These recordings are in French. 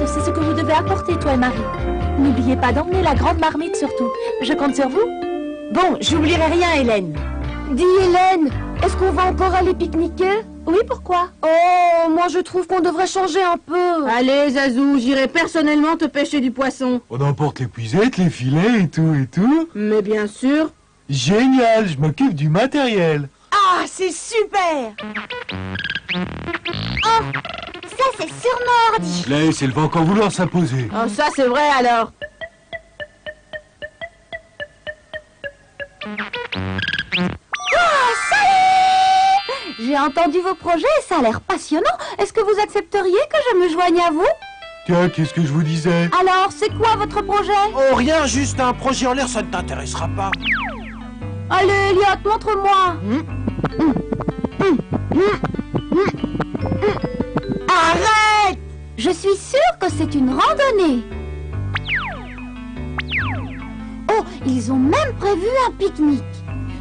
c'est ce que vous devez apporter, toi et Marie. N'oubliez pas d'emmener la grande marmite surtout. Je compte sur vous. Bon, j'oublierai rien, Hélène. Dis, Hélène, est-ce qu'on va encore aller pique-niquer? Oui, pourquoi? Oh, moi je trouve qu'on devrait changer un peu. Allez, Zazou, j'irai personnellement te pêcher du poisson. On emporte les puisettes, les filets et tout et tout. Mais bien sûr. Génial, je m'occupe du matériel. Ah, c'est super! Oh, ça c'est sûrement ordi. Laisse, elle va encore vouloir s'imposer. Oh, ça c'est vrai alors. Oh, salut! J'ai entendu vos projets, ça a l'air passionnant. Est-ce que vous accepteriez que je me joigne à vous? Tiens, qu'est-ce que je vous disais? Alors, c'est quoi votre projet? Oh, rien, juste un projet en l'air, ça ne t'intéressera pas. Allez, Elliot, montre-moi. Arrête! Je suis sûre que c'est une randonnée. Oh, ils ont même prévu un pique-nique.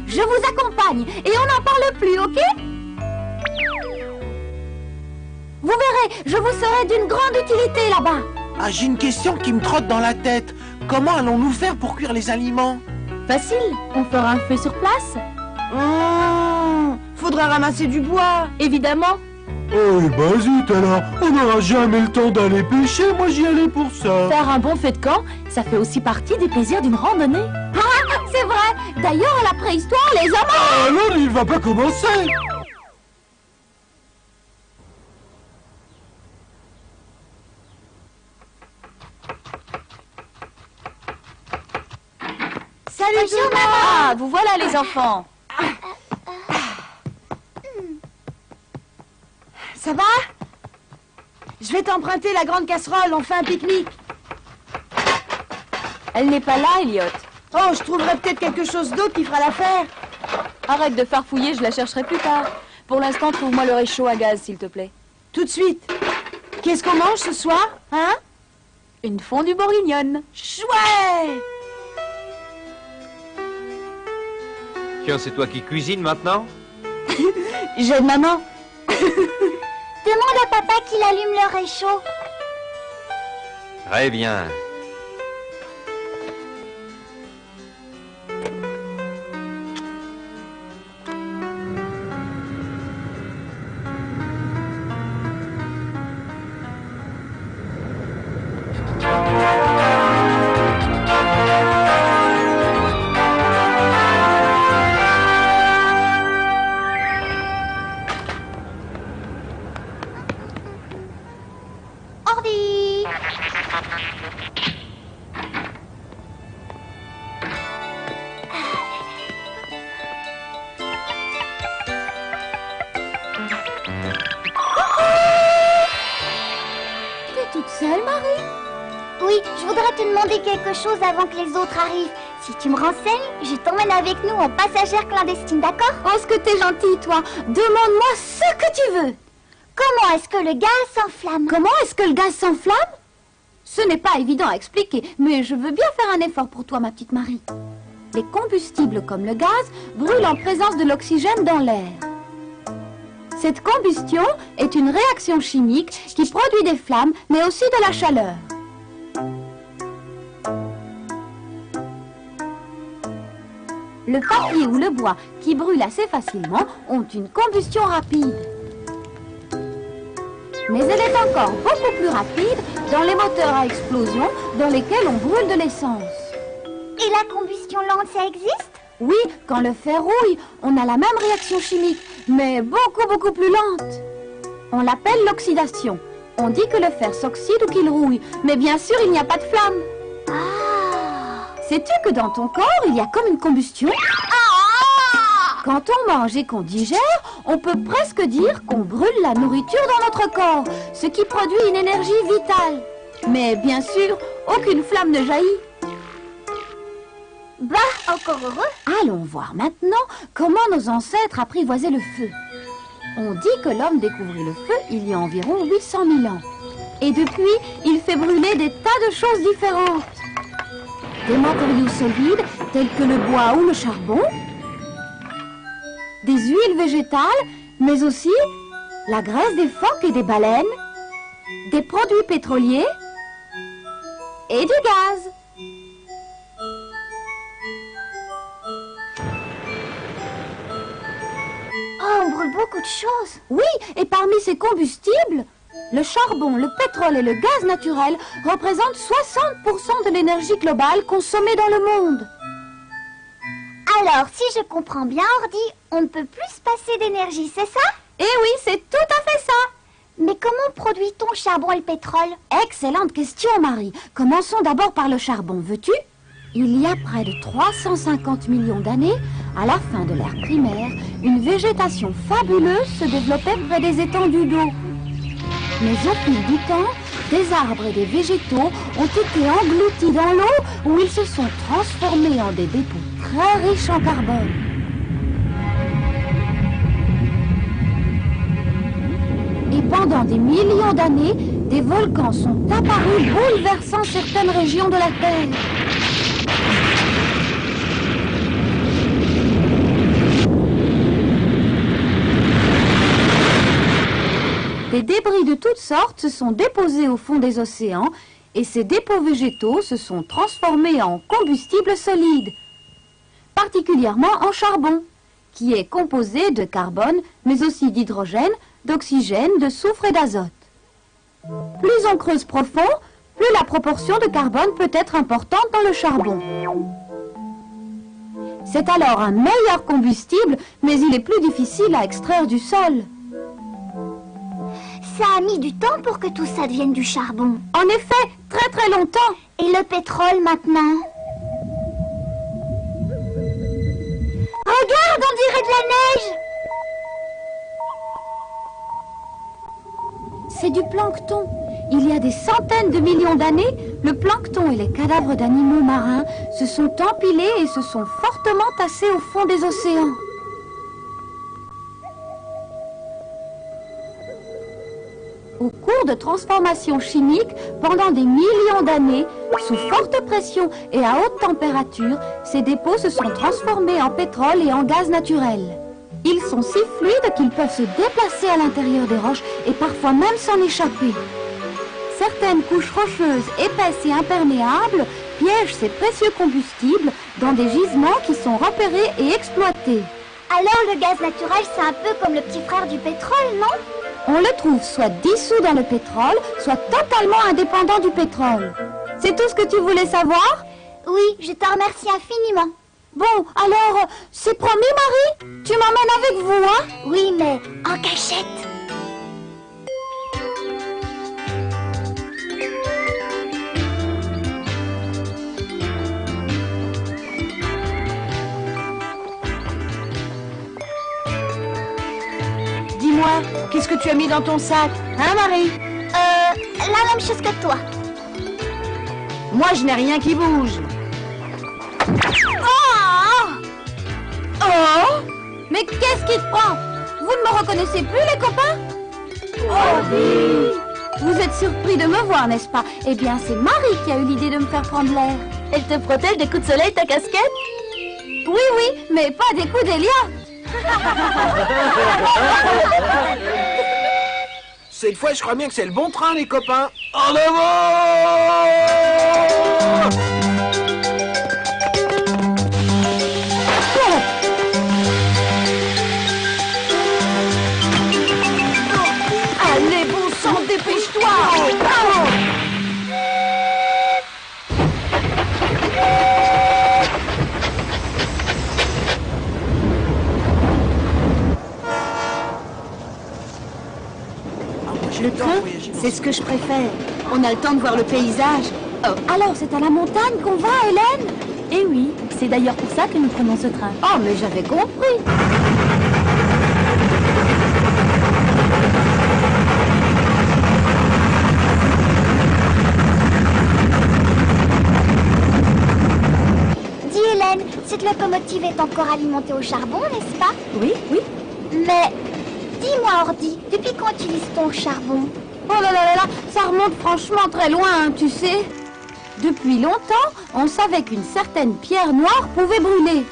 Je vous accompagne et on n'en parle plus, ok? Vous verrez, je vous serai d'une grande utilité là-bas. Ah, j'ai une question qui me trotte dans la tête. Comment allons-nous faire pour cuire les aliments? Facile, on fera un feu sur place. Faudra ramasser du bois. Évidemment. Oh, bah zut alors, on n'aura jamais le temps d'aller pêcher, moi j'y allais pour ça. Faire un bon feu de camp, ça fait aussi partie des plaisirs d'une randonnée. Ah, c'est vrai. D'ailleurs, à la préhistoire, les hommes... Ah non, il va pas commencer. Salut tout Bonjour, le monde. Ah, vous voilà les enfants. Ça va? Je vais t'emprunter la grande casserole, on fait un pique-nique. Elle n'est pas là, Elliot. Oh, je trouverai peut-être quelque chose d'autre qui fera l'affaire. Arrête de farfouiller, je la chercherai plus tard. Pour l'instant, trouve-moi le réchaud à gaz, s'il te plaît. Tout de suite. Qu'est-ce qu'on mange ce soir? Hein? Une fondue bourguignonne. Chouette! Tiens, c'est toi qui cuisines maintenant? J'aide maman. Demande à papa qu'il allume le réchaud. Très bien. Ordi. T'es toute seule, Marie? Oui, je voudrais te demander quelque chose avant que les autres arrivent. Si tu me renseignes, je t'emmène avec nous en passagère clandestine, d'accord? Oh, ce que t'es gentille, toi. Demande-moi ce que tu veux. Comment est-ce que le gaz s'enflamme? Comment est-ce que le gaz s'enflamme? Ce n'est pas évident à expliquer, mais je veux bien faire un effort pour toi, ma petite Marie. Les combustibles comme le gaz brûlent en présence de l'oxygène dans l'air. Cette combustion est une réaction chimique qui produit des flammes, mais aussi de la chaleur. Le papier ou le bois qui brûlent assez facilement ont une combustion rapide. Mais elle est encore beaucoup plus rapide dans les moteurs à explosion dans lesquels on brûle de l'essence. Et la combustion lente, ça existe? Oui, quand le fer rouille, on a la même réaction chimique, mais beaucoup plus lente. On l'appelle l'oxydation. On dit que le fer s'oxyde ou qu'il rouille, mais bien sûr, il n'y a pas de flamme. Ah! Sais-tu que dans ton corps, il y a comme une combustion? Quand on mange et qu'on digère, on peut presque dire qu'on brûle la nourriture dans notre corps, ce qui produit une énergie vitale. Mais bien sûr, aucune flamme ne jaillit. Bah, encore heureux. Allons voir maintenant comment nos ancêtres apprivoisaient le feu. On dit que l'homme découvrit le feu il y a environ 800 000 ans. Et depuis, il fait brûler des tas de choses différentes. Des matériaux solides tels que le bois ou le charbon, des huiles végétales, mais aussi la graisse des phoques et des baleines, des produits pétroliers, et du gaz. Oh, on brûle beaucoup de choses. Oui, et parmi ces combustibles, le charbon, le pétrole et le gaz naturel représentent 60% de l'énergie globale consommée dans le monde. Alors, si je comprends bien, Ordi, on ne peut plus se passer d'énergie, c'est ça? Eh oui, c'est tout à fait ça. Mais comment produit-on le charbon et le pétrole? Excellente question, Marie. Commençons d'abord par le charbon, veux-tu? Il y a près de 350 millions d'années, à la fin de l'ère primaire, une végétation fabuleuse se développait près des étendues d'eau. Mais au fil du temps, des arbres et des végétaux ont été engloutis dans l'eau où ils se sont transformés en des dépôts très riches en carbone. Et pendant des millions d'années, des volcans sont apparus bouleversant certaines régions de la Terre. Des débris de toutes sortes se sont déposés au fond des océans et ces dépôts végétaux se sont transformés en combustible solide, particulièrement en charbon, qui est composé de carbone, mais aussi d'hydrogène, d'oxygène, de soufre et d'azote. Plus on creuse profond, plus la proportion de carbone peut être importante dans le charbon. C'est alors un meilleur combustible, mais il est plus difficile à extraire du sol. Ça a mis du temps pour que tout ça devienne du charbon. En effet, très très longtemps. Et le pétrole maintenant? Regarde, on dirait de la neige! C'est du plancton. Il y a des centaines de millions d'années, le plancton et les cadavres d'animaux marins se sont empilés et se sont fortement tassés au fond des océans. Au cours de transformations chimiques, pendant des millions d'années, sous forte pression et à haute température, ces dépôts se sont transformés en pétrole et en gaz naturel. Ils sont si fluides qu'ils peuvent se déplacer à l'intérieur des roches et parfois même s'en échapper. Certaines couches rocheuses, épaisses et imperméables piègent ces précieux combustibles dans des gisements qui sont repérés et exploités. Alors le gaz naturel, c'est un peu comme le petit frère du pétrole, non? On le trouve soit dissous dans le pétrole, soit totalement indépendant du pétrole. C'est tout ce que tu voulais savoir? Oui, je te remercie infiniment. Bon, alors, c'est promis, Marie? Tu m'emmènes avec vous, hein? Oui, mais en cachette. Dis-moi, qu'est-ce que tu as mis dans ton sac? Hein, Marie? La même chose que toi. Moi, je n'ai rien qui bouge. Oh! Mais qu'est-ce qui te prend? Vous ne me reconnaissez plus, les copains? Vous êtes surpris de me voir, n'est-ce pas? Eh bien, c'est Marie qui a eu l'idée de me faire prendre l'air. Elle te protège des coups de soleil, ta casquette? Oui, oui, mais pas des coups d'Elia. Cette fois, je crois bien que c'est le bon train, les copains. En avant! Allez, bon sang, dépêche-toi! Le train, c'est ce que je préfère. On a le temps de voir le paysage. Oh, alors c'est à la montagne qu'on va, Hélène? Eh oui, c'est d'ailleurs pour ça que nous prenons ce train. Oh, mais j'avais compris. Dis Hélène, cette locomotive est encore alimentée au charbon, n'est-ce pas? Oui, oui. Mais dis-moi, Ordi, depuis quand utilise-t-on le charbon? Oh là là là là, ça remonte franchement très loin, hein, tu sais. Depuis longtemps, on savait qu'une certaine pierre noire pouvait brûler.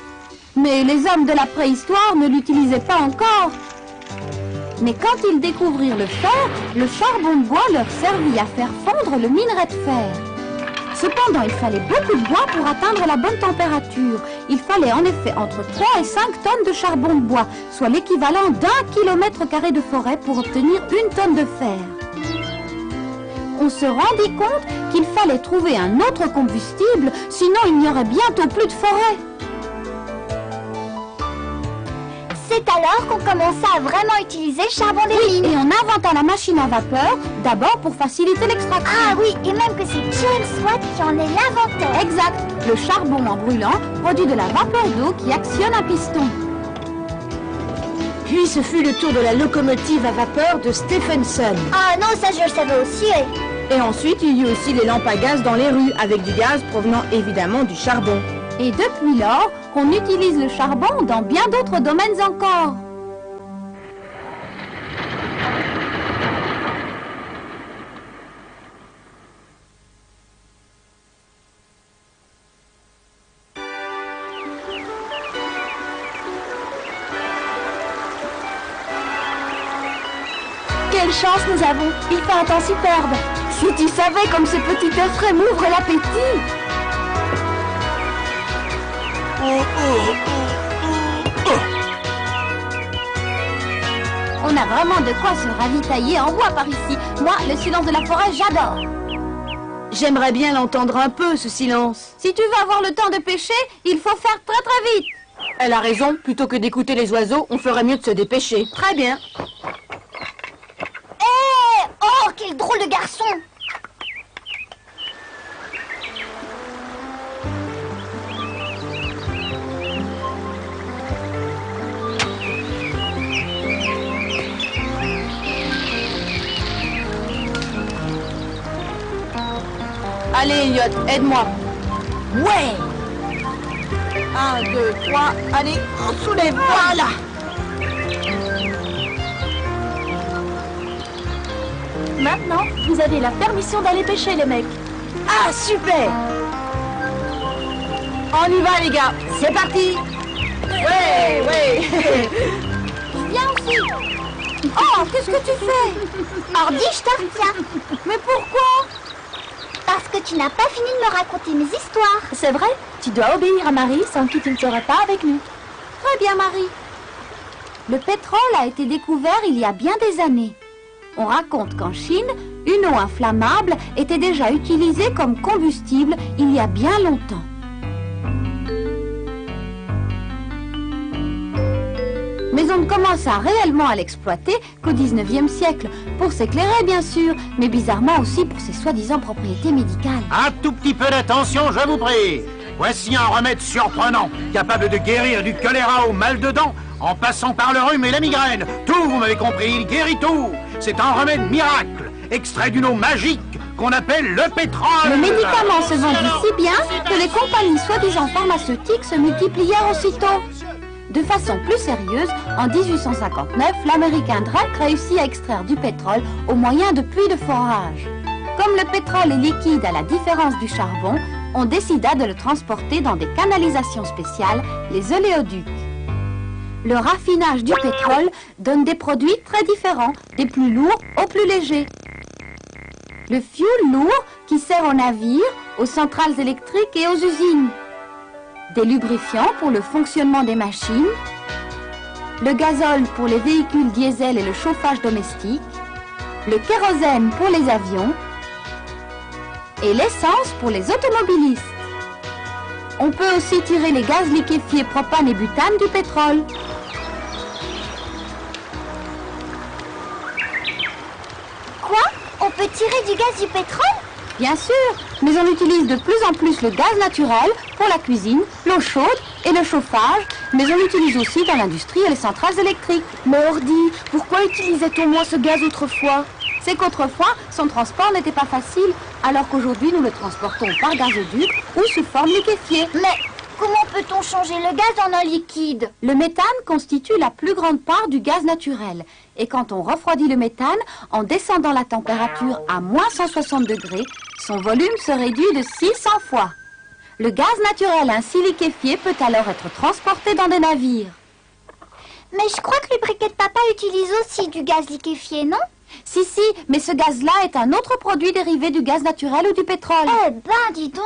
Mais les hommes de la préhistoire ne l'utilisaient pas encore. Mais quand ils découvrirent le fer, le charbon de bois leur servit à faire fondre le minerai de fer. Cependant, il fallait beaucoup de bois pour atteindre la bonne température. Il fallait en effet entre 3 et 5 tonnes de charbon de bois, soit l'équivalent d'1 km² de forêt pour obtenir 1 tonne de fer. On se rendit compte qu'il fallait trouver un autre combustible, sinon il n'y aurait bientôt plus de forêt. C'est alors qu'on commença à vraiment utiliser le charbon des mines. Et on inventa la machine à vapeur, d'abord pour faciliter l'extraction. Ah oui, et même que c'est James Watt qui en est l'inventeur. Exact. Le charbon en brûlant produit de la vapeur d'eau qui actionne un piston. Puis ce fut le tour de la locomotive à vapeur de Stephenson. Ah non, ça je le savais aussi. Et ensuite, il y eut aussi les lampes à gaz dans les rues, avec du gaz provenant évidemment du charbon. Et depuis lors, on utilise le charbon dans bien d'autres domaines encore. Quelle chance nous avons! Il fait un temps superbe! Si tu savais comme ce petit air frais m'ouvre l'appétit! On a vraiment de quoi se ravitailler en bois par ici. Moi, le silence de la forêt, j'adore. J'aimerais bien l'entendre un peu, ce silence. Si tu veux avoir le temps de pêcher, il faut faire très très vite. Elle a raison, plutôt que d'écouter les oiseaux, on ferait mieux de se dépêcher. Très bien. Oh, quel drôle de garçon! Allez, Elliot, aide-moi. Ouais. 1, 2, 3, allez, on soulève, voilà. Maintenant, vous avez la permission d'aller pêcher, les mecs. Ah, super. On y va, les gars. C'est parti. Ouais, ouais. Viens aussi. Oh, qu'est-ce que tu fais? Ordi, je te retiens. Mais pourquoi? Parce que tu n'as pas fini de me raconter mes histoires. C'est vrai, tu dois obéir à Marie, sans qui tu ne seras pas avec nous. Très bien, Marie. Le pétrole a été découvert il y a bien des années. On raconte qu'en Chine, une eau inflammable était déjà utilisée comme combustible il y a bien longtemps. Mais on ne commença réellement à l'exploiter qu'au 19e siècle, pour s'éclairer bien sûr, mais bizarrement aussi pour ses soi-disant propriétés médicales. Un tout petit peu d'attention, je vous prie. Voici un remède surprenant, capable de guérir du choléra au mal de dents, en passant par le rhume et la migraine. Tout, vous m'avez compris, il guérit tout. C'est un remède miracle, extrait d'une eau magique qu'on appelle le pétrole. Le médicament se vendit si bien que les compagnies soi-disant pharmaceutiques se multiplièrent aussitôt. De façon plus sérieuse, en 1859, l'américain Drake réussit à extraire du pétrole au moyen de puits de forage. Comme le pétrole est liquide à la différence du charbon, on décida de le transporter dans des canalisations spéciales, les oléoducs. Le raffinage du pétrole donne des produits très différents, des plus lourds aux plus légers. Le fioul lourd qui sert aux navires, aux centrales électriques et aux usines. Des lubrifiants pour le fonctionnement des machines. Le gazole pour les véhicules diesel et le chauffage domestique. Le kérosène pour les avions. Et l'essence pour les automobilistes. On peut aussi tirer les gaz liquéfiés propane et butane du pétrole. Quoi? On peut tirer du gaz du pétrole? Bien sûr, mais on utilise de plus en plus le gaz naturel pour la cuisine, l'eau chaude et le chauffage, mais on l'utilise aussi dans l'industrie et les centrales électriques. Mais Ordi, pourquoi utilisait-on moins ce gaz autrefois? C'est qu'autrefois, son transport n'était pas facile, alors qu'aujourd'hui nous le transportons par gazoduc ou sous forme liquéfiée. Mais comment peut-on changer le gaz en un liquide? Le méthane constitue la plus grande part du gaz naturel. Et quand on refroidit le méthane, en descendant la température à moins 160 degrés, son volume se réduit de 600 fois. Le gaz naturel ainsi liquéfié peut alors être transporté dans des navires. Mais je crois que le briquet de papa utilise aussi du gaz liquéfié, non? Si, mais ce gaz-là est un autre produit dérivé du gaz naturel ou du pétrole. Eh ben, dis donc.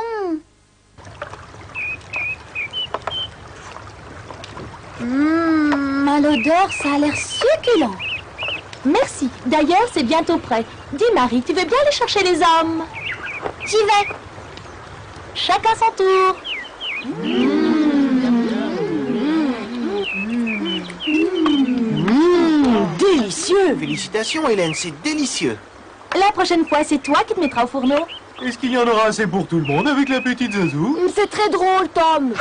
À l'odeur, ça a l'air succulent. Merci. D'ailleurs, c'est bientôt prêt. Dis, Marie, tu veux bien aller chercher les hommes? J'y vais. Chacun son tour. Délicieux! Félicitations, Hélène, c'est délicieux. La prochaine fois, c'est toi qui te mettras au fourneau. Est-ce qu'il y en aura assez pour tout le monde avec la petite Zazou? C'est très drôle, Tom.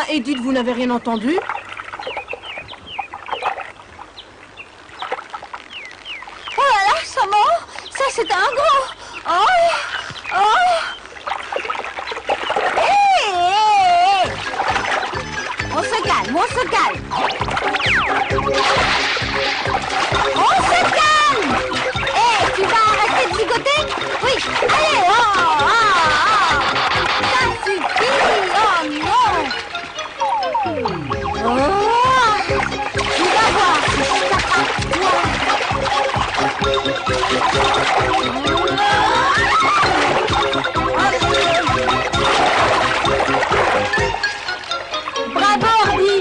Edith, vous n'avez rien entendu? Oh là là, ça mord. Ça, c'est un gros. Hé! On se calme, on se calme. On se calme. Hé, tu vas arrêter de zigoter? Oui, allez, ça suffit, oh non. Tu vas voir si je t'attrape, toi. Bravo, Ordi.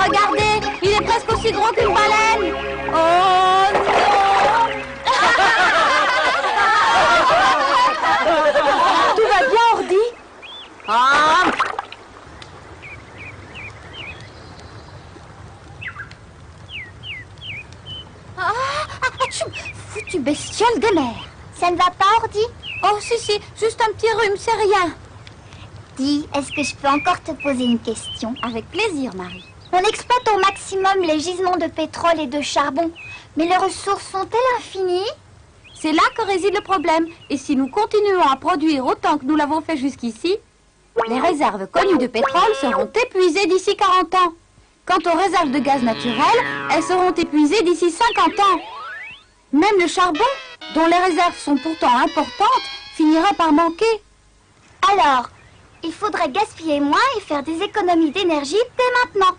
Regardez, il est presque aussi gros qu'une baleine. Oh non. Tout va bien, Ordi? Foutu bestiole de mer. Ça ne va pas, Ordi? Oh, si, juste un petit rhume, c'est rien. Dis, est-ce que je peux encore te poser une question? Avec plaisir, Marie. On exploite au maximum les gisements de pétrole et de charbon, mais les ressources sont-elles infinies? C'est là que réside le problème. Et si nous continuons à produire autant que nous l'avons fait jusqu'ici, les réserves connues de pétrole seront épuisées d'ici 40 ans. Quant aux réserves de gaz naturel, elles seront épuisées d'ici 50 ans. Même le charbon, dont les réserves sont pourtant importantes, finirait par manquer. Alors, il faudrait gaspiller moins et faire des économies d'énergie dès maintenant.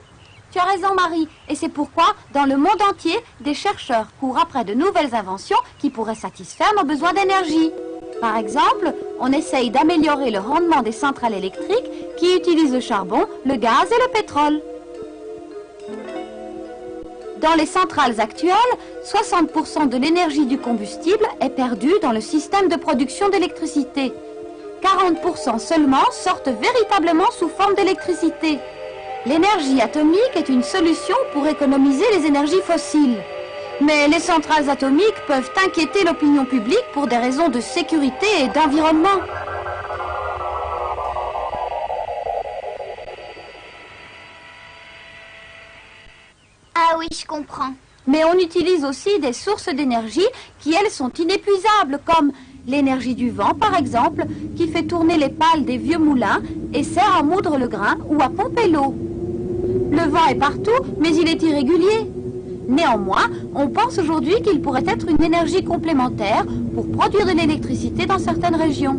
Tu as raison, Marie. Et c'est pourquoi, dans le monde entier, des chercheurs courent après de nouvelles inventions qui pourraient satisfaire nos besoins d'énergie. Par exemple, on essaye d'améliorer le rendement des centrales électriques qui utilisent le charbon, le gaz et le pétrole. Dans les centrales actuelles, 60% de l'énergie du combustible est perdue dans le système de production d'électricité. 40% seulement sortent véritablement sous forme d'électricité. L'énergie atomique est une solution pour économiser les énergies fossiles. Mais les centrales atomiques peuvent inquiéter l'opinion publique pour des raisons de sécurité et d'environnement. Ah oui, je comprends. Mais on utilise aussi des sources d'énergie qui, elles, sont inépuisables, comme l'énergie du vent, par exemple, qui fait tourner les pales des vieux moulins et sert à moudre le grain ou à pomper l'eau. Le vent est partout, mais il est irrégulier. Néanmoins, on pense aujourd'hui qu'il pourrait être une énergie complémentaire pour produire de l'électricité dans certaines régions.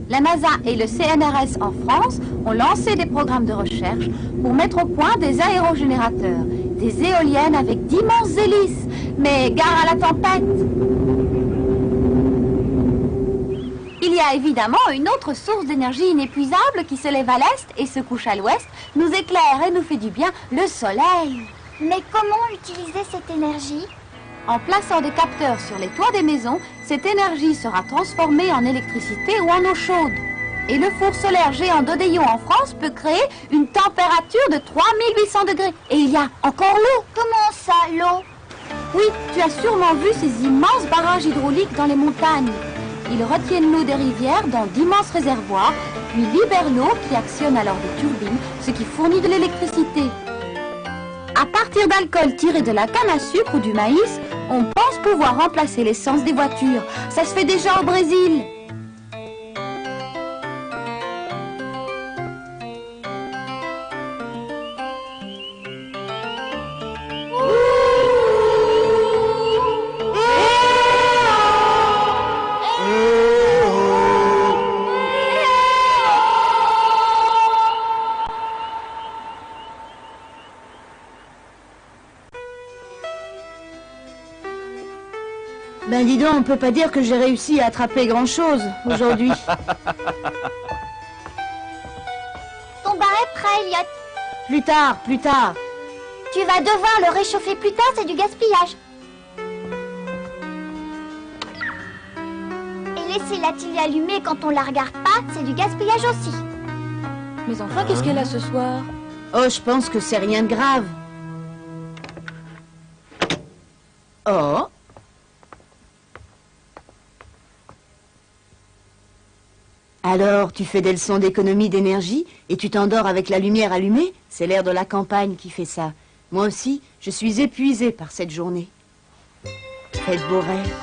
La NASA et le CNRS en France ont lancé des programmes de recherche pour mettre au point des aérogénérateurs, des éoliennes avec d'immenses hélices. Mais gare à la tempête! Il y a évidemment une autre source d'énergie inépuisable qui se lève à l'est et se couche à l'ouest, nous éclaire et nous fait du bien, le soleil. Mais comment utiliser cette énergie? En plaçant des capteurs sur les toits des maisons, cette énergie sera transformée en électricité ou en eau chaude. Et le four solaire géant d'Odéon en France peut créer une température de 3800 degrés. Et il y a encore l'eau. Comment ça, l'eau? Oui, tu as sûrement vu ces immenses barrages hydrauliques dans les montagnes. Ils retiennent l'eau des rivières dans d'immenses réservoirs, puis libèrent l'eau qui actionne alors des turbines, ce qui fournit de l'électricité. À partir d'alcool tiré de la canne à sucre ou du maïs, on pense pouvoir remplacer l'essence des voitures. Ça se fait déjà au Brésil. Ben dis donc, on peut pas dire que j'ai réussi à attraper grand-chose aujourd'hui. Ton bar est prêt, Elliot. Plus tard, plus tard. Tu vas devoir le réchauffer plus tard, c'est du gaspillage. Et laisser la télé allumée quand on la regarde pas, c'est du gaspillage aussi. Mais enfin, qu'est-ce qu'elle a ce soir? Oh, je pense que c'est rien de grave. Oh. Alors, tu fais des leçons d'économie d'énergie et tu t'endors avec la lumière allumée? C'est l'air de la campagne qui fait ça. Moi aussi, je suis épuisée par cette journée. Faites beaux rêves.